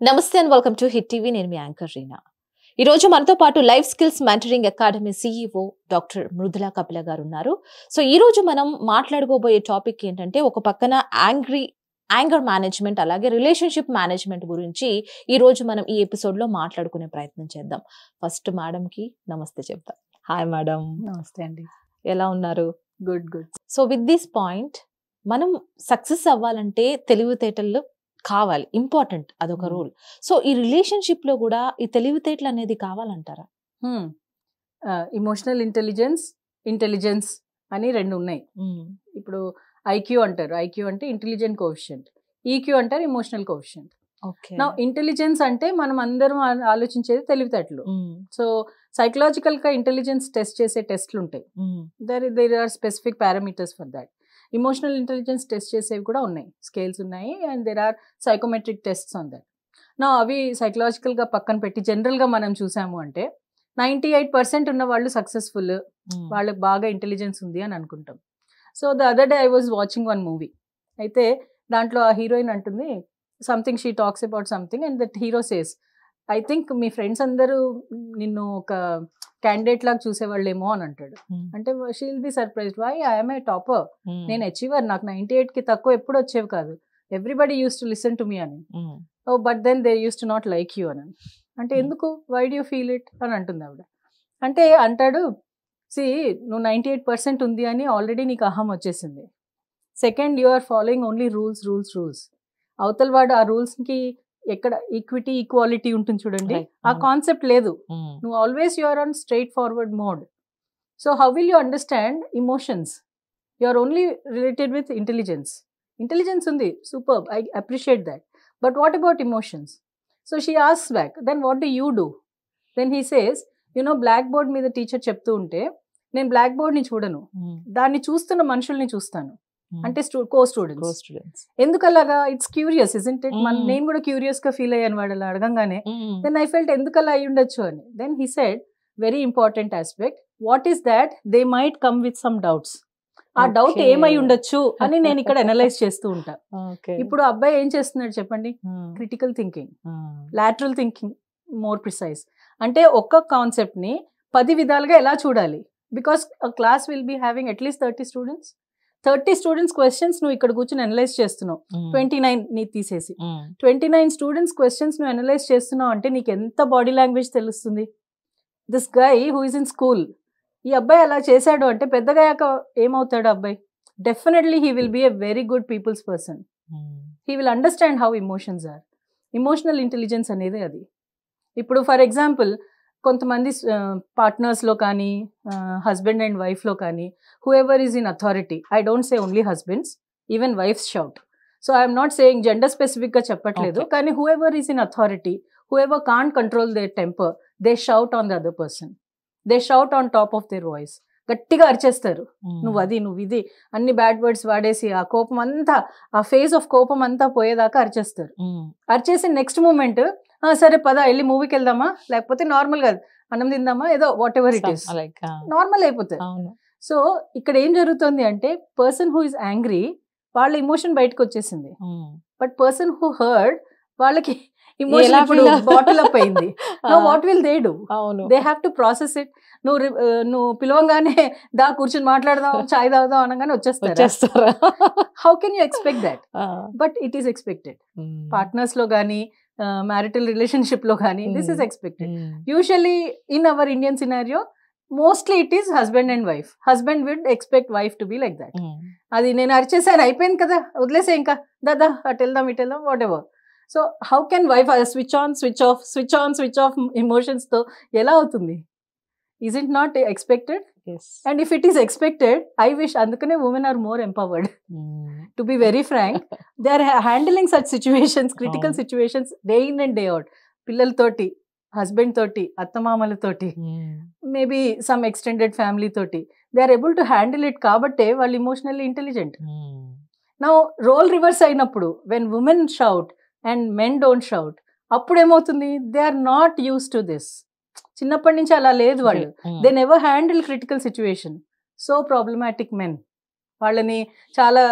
నమస్తే and welcome to hit TV. నేను మీ యాంకర్ రీనా. ఈ రోజు మనతో పాటు life skills mentoring academy CEO doctor Mrudula Kapila గారు ఉన్నారు. సో ఈ రోజు మనం మాట్లాడుకోబోయే టాపిక్ ఏంటంటే, ఒక పక్కన యాంగర్ మేనేజ్మెంట్, అలాగే రిలేషన్షిప్ మేనేజ్మెంట్ గురించి ఈ రోజు మనం ఈ ఎపిసోడ్ లో మాట్లాడుకునే ప్రయత్నం చేద్దాం. ఫస్ట్ మేడం కి నమస్తే చెప్తాం. Hi madam. నమస్తే అండి. ఎలా ఉన్నారు? Good good. So with this point, మనం సక్సెస్ అవ్వాలంటే తెలివితేటలు కావాలి, ఇంపార్టెంట్, అదొక రూల్. సో ఈ రిలేషన్షిప్ లో కూడా ఈ తెలివితేటలు అనేది కావాలంటారా? ఇమోషనల్ ఇంటెలిజెన్స్ అని రెండు ఉన్నాయి. ఇప్పుడు ఐక్యూ అంటారు. ఐక్యూ అంటే ఇంటెలిజెంట్ కోఎఫిషియంట్, ఈక్యూ అంటారు ఎమోషనల్ కోఎఫిషియంట్. నా ఇంటెలిజెన్స్ అంటే మనం అందరం ఆలోచించేది తెలివితేటలు. సో సైకలాజికల్ గా ఇంటెలిజెన్స్ టెస్ట్ చేసే టెస్ట్లు ఉంటాయి. There are specific parameters for that. Emotional intelligence test చేసేవి కూడా ఉన్నాయి, స్కేల్స్ ఉన్నాయి, and there are psychometric tests on that. నా అవి సైకలాజికల్గా పక్కన పెట్టి జనరల్గా మనం చూసాము అంటే 98% ఉన్న వాళ్ళు సక్సెస్ఫుల్, వాళ్ళకి బాగా ఇంటెలిజెన్స్ ఉంది అని అనుకుంటాం. So the other day I was watching one movie. అయితే దాంట్లో ఆ హీరోయిన్ అంటుంది something, she talks about something, and that hero says, I think మీ ఫ్రెండ్స్ అందరూ నిన్ను ఒక క్యాండిడేట్ లాగా చూసేవాళ్ళేమో అని అంటాడు. అంటే she will be surprised, why I'm a topper, నేను అచీవర్, నాకు 98కి తక్కువ ఎప్పుడు వచ్చేవి కాదు, everybody used to listen to me అని. ఓ but then they used to not like you అని. అంటే ఎందుకు, why do you feel it అని అంటుంది ఆవిడ. అంటే అంటాడు, సి నువ్వు 98% ఉంది అని ఆల్రెడీ నీకు అహం వచ్చేసింది. Second, you are following only rules. అవతల వాడు ఆ రూల్స్కి ఎక్కడ ఈక్విటీ ఈక్వాలిటీ ఉంటుంది చూడండి, ఆ కాన్సెప్ట్ లేదు. నువ్వు always you are on straightforward mode. So how will you understand emotions? You are only related with intelligence ఉంది, super, I appreciate that, but what about emotions? So she asks back, then what do you do? Then he says, blackboard మీద teacher చెప్తూ ఉంటే నేను black బోర్డ్ని చూడను, దాన్ని చూస్తున్న మనుషుల్ని చూస్తాను, అంటే కో స్టూడెంట్స్. ఎందుకలాగా? It's curious, isn't it? నేను కూడా క్యూరియస్ గా ఫీల్ అయ్యాను వాడు అలా అడగంగానే. దెన్ ఐ ఫెల్ట్ ఎందుకలా అయి ఉండొచ్చు అని. Then he said, very important aspect, what is that? They might come with some doubts. ఆ డౌట్ ఏమై ఉండొచ్చు అని నేను ఇక్కడ అనలైజ్ చేస్తూ ఉంటా. ఇప్పుడు అబ్బాయి ఏం చేస్తున్నాడు చెప్పండి? Critical thinking, lateral thinking, more precise. అంటే ఒక్క కాన్సెప్ట్ ని 10 విధాలుగా ఎలా చూడాలి? Because class will be having at least 30 students questions నువ్వు ఇక్కడ కూర్చొని అనలైజ్ చేస్తున్నావు. 29 నీ తీసేసి 29 స్టూడెంట్స్ క్వశ్చన్స్ నువ్వు అనలైజ్ చేస్తున్నావు అంటే నీకు ఎంత బాడీ లాంగ్వేజ్ తెలుస్తుంది? This guy who is in school, ఈ అబ్బాయి అలా చేశాడు అంటే పెద్దగా ఏమవుతాడు అబ్బాయి? Definitely he will be a very good people's person. He will understand how emotions are. Emotional intelligence అనేది అది. ఇప్పుడు ఫర్ ఎగ్జాంపుల్, కొంతమంది పార్ట్నర్స్లో కానీ, హస్బెండ్ అండ్ వైఫ్లో కానీ, whoever is in authority, I don't say only husbands, even wives shout. So I am not saying gender specific గా చెప్పట్లేదు, కానీ whoever is in authority, whoever can't control their temper, they shout on the other person. They shout on top of their voice. గట్టిగా అరిచేస్తారు, నువ్వు అది, నువ్వు ఇది, అన్ని bad words వాడేసి ఆ కోపం అంతా, ఆ ఫేజ్ ఆఫ్ కోపం అంతా పోయేదాకా అరిచేస్తారు. అరిచేసి నెక్స్ట్ మూమెంట్, సరే పద వెళ్ళి మూవీకి వెళ్దామా, లేకపోతే నార్మల్గా అన్నం తిందామా, ఏదో whatever it is, normal అయిపోతుంది. సో ఇక్కడ ఏం జరుగుతుంది అంటే, పర్సన్ హూ ఇస్ యాంగ్రీ వాళ్ళ ఇమోషన్ బయటకు వచ్చేసింది, బట్ పర్సన్ హూ హర్డ్ వాళ్ళకి ఇమోషన్ ఇప్పుడు బాటిల్ అప్ అయింది. No what will they do? They have to process it. నువ్వు పిలవంగానే దా కూర్చొని మాట్లాడదాం, చాయ్ తాగుదాం అనగానే వచ్చేస్తారా? How can you expect that? But it is expected. Partners లో కానీ, మ్యారిటల్ రిలేషన్షిప్ లో కానీ, this is expected. Usually in our Indian scenario mostly it is husband and wife. Husband would expect wife to be like that. అది నేను అరిచేసాను, అయిపోయింది కదా, వదిలేసే, ఇంకా దాదా అటు వెళ్దాం ఇటు వెళ్దాం, whatever. So how can wife switch on switch off emotions తో ఎలా అవుతుంది? Is it not expected? And if it is expected, I wish, అందుకనే women are more empowered. To be very frank, they are handling such situations, critical situations day in and day out. పిల్లలతోటి, husband తోటి, అత్తమామలతోటి, maybe some extended family తోటి, they are able to handle it. కాబట్టే వాళ్ళు emotionally intelligent. Now role reverse అయినప్పుడు, when women shout and men don't shout, అప్పుడు ఏమవుతుంది? They are not use to this. చిన్నప్పటి నుంచి అలా లేదు వాళ్ళు. They never handle critical situation. So problematic men. వాళ్ళని చాలా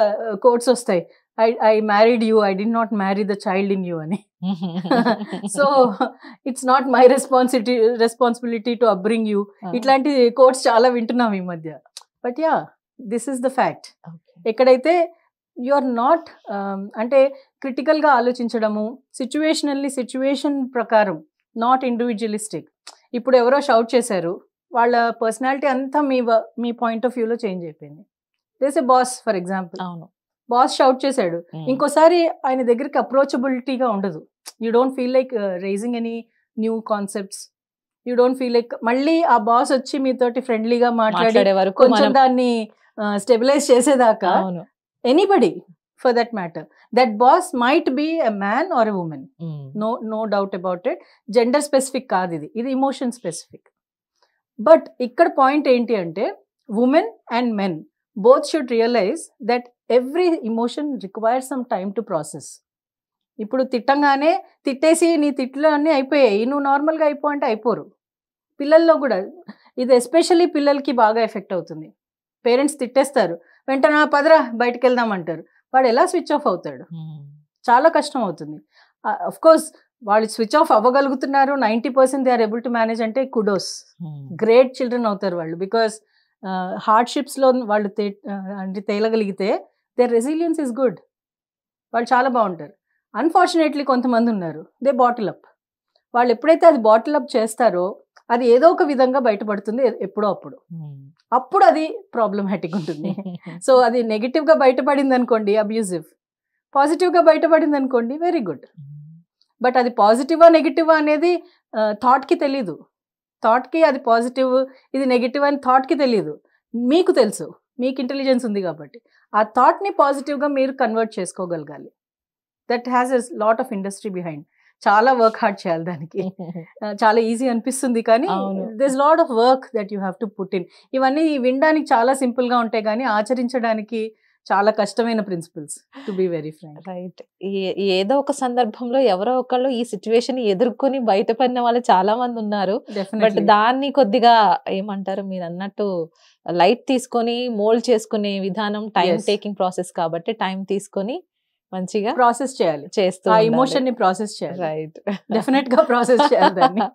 కోట్స్ వస్తాయి, I married you, I did not marry the child in you అని. So it's not my responsibility to upbring you. ఇట్లాంటి కోట్స్ చాలా వింటున్నాం ఈ మధ్య. But yeah, this is the fact. ఎక్కడైతే యు ఆర్ నాట్ అంటే క్రిటికల్గా ఆలోచించడము, సిచ్యువేషన్ ప్రకారం, నాట్ ఇండివిజువలిస్టిక్. ఇప్పుడు ఎవరో షౌట్ చేశారు, వాళ్ళ పర్సనాలిటీ అంతా మీ పాయింట్ ఆఫ్ వ్యూలో చేంజ్ అయిపోయింది. This a boss for example, అవును, బాస్ షౌట్ చేశాడు, ఇంకోసారి ఆయన దగ్గరికి అప్రోచబిలిటీగా ఉండదు. You don't feel like raising any new concepts. You don't feel like మళ్ళీ ఆ బాస్ వచ్చి మీతోటి ఫ్రెండ్లీగా మాట్లాడే వరకు కొంచెం దాన్ని స్టెబిలైజ్ చేసేదాకా anybody for that matter, that boss might be a man or a woman, no doubt about it. Gender specific కాదు ఇది ఇమోషన్ స్పెసిఫిక్. బట్ ఇక్కడ పాయింట్ ఏంటి అంటే, women and men both should realize that every emotion requires some time to process. ఇప్పుడు తిట్టంగానే తిట్టేసి నీ తిట్లు అన్నీ అయిపోయాయి, నువ్వు నార్మల్గా అయిపో అంటే అయిపోరు. పిల్లల్లో కూడా ఇది ఎస్పెషల్లీ పిల్లలకి బాగా ఎఫెక్ట్ అవుతుంది. పేరెంట్స్ తిట్టేస్తారు, వెంటనే పదరా బయటకు వెళ్దాం అంటారు. వాడు ఎలా స్విచ్ ఆఫ్ అవుతాడు? చాలా కష్టం అవుతుంది. అఫ్ కోర్స్ వాళ్ళు స్విచ్ ఆఫ్ అవ్వగలుగుతున్నారు, 90% they are able to manage అంటే కుడోస్, గ్రేట్ చిల్డ్రన్ అవుతారు వాళ్ళు. బికాస్ హార్డ్షిప్స్లో వాళ్ళు అంటే తేలగలిగితే దేర్ రెసిలియన్స్ ఇస్ గుడ్, వాళ్ళు చాలా బాగుంటారు. అన్ఫార్చునేట్లీ కొంతమంది ఉన్నారు, దే బాటిల్ అప్. వాళ్ళు ఎప్పుడైతే అది బాటిల్ అప్ చేస్తారో అది ఏదో ఒక విధంగా బయటపడుతుంది ఎప్పుడో అప్పుడు అది ప్రాబ్లమాటిక్ ఉంటుంది. సో అది నెగిటివ్గా బయటపడింది అనుకోండి అబ్యూజివ్, పాజిటివ్గా బయటపడింది అనుకోండి వెరీ గుడ్. బట్ అది పాజిటివా నెగిటివా అనేది థాట్కి తెలీదు. థాట్కి అది పాజిటివ్ ఇది నెగిటివ్ అని థాట్కి తెలియదు, మీకు తెలుసు, మీకు ఇంటెలిజెన్స్ ఉంది కాబట్టి ఆ థాట్ని పాజిటివ్గా మీరు కన్వర్ట్ చేసుకోగలగాలి. That has a lot of industry behind. చాలా వర్క్ హార్డ్ చేయాలి దానికి. చాలా ఈజీ అనిపిస్తుంది కానీ this lot of work that you have to put in. ఇవన్నీ వినడానికి చాలా సింపుల్గా ఉంటాయి కానీ ఆచరించడానికి చాలా కష్టమైన principles, to be very frank. Right. ఏదో ఒక సందర్భంలో ఎవరో ఒకళ్ళు ఈ సిచ్యువేషన్ ఎదుర్కొని బయటపడిన వాళ్ళు చాలా మంది ఉన్నారు. బట్ దాన్ని కొద్దిగా ఏమంటారు మీరు అన్నట్టు లైట్ తీసుకొని మోల్డ్ చేసుకునే విధానం టైం టేకింగ్ ప్రాసెస్ కాబట్టి టైం తీసుకొని మంచిగా ప్రాసెస్ చేయాలి, చేస్తూ ఆ ఎమోషన్ ని ప్రాసెస్ చేయాలి. రైట్, డెఫినెట్ గా ప్రాసెస్ చేయాలి దాన్ని.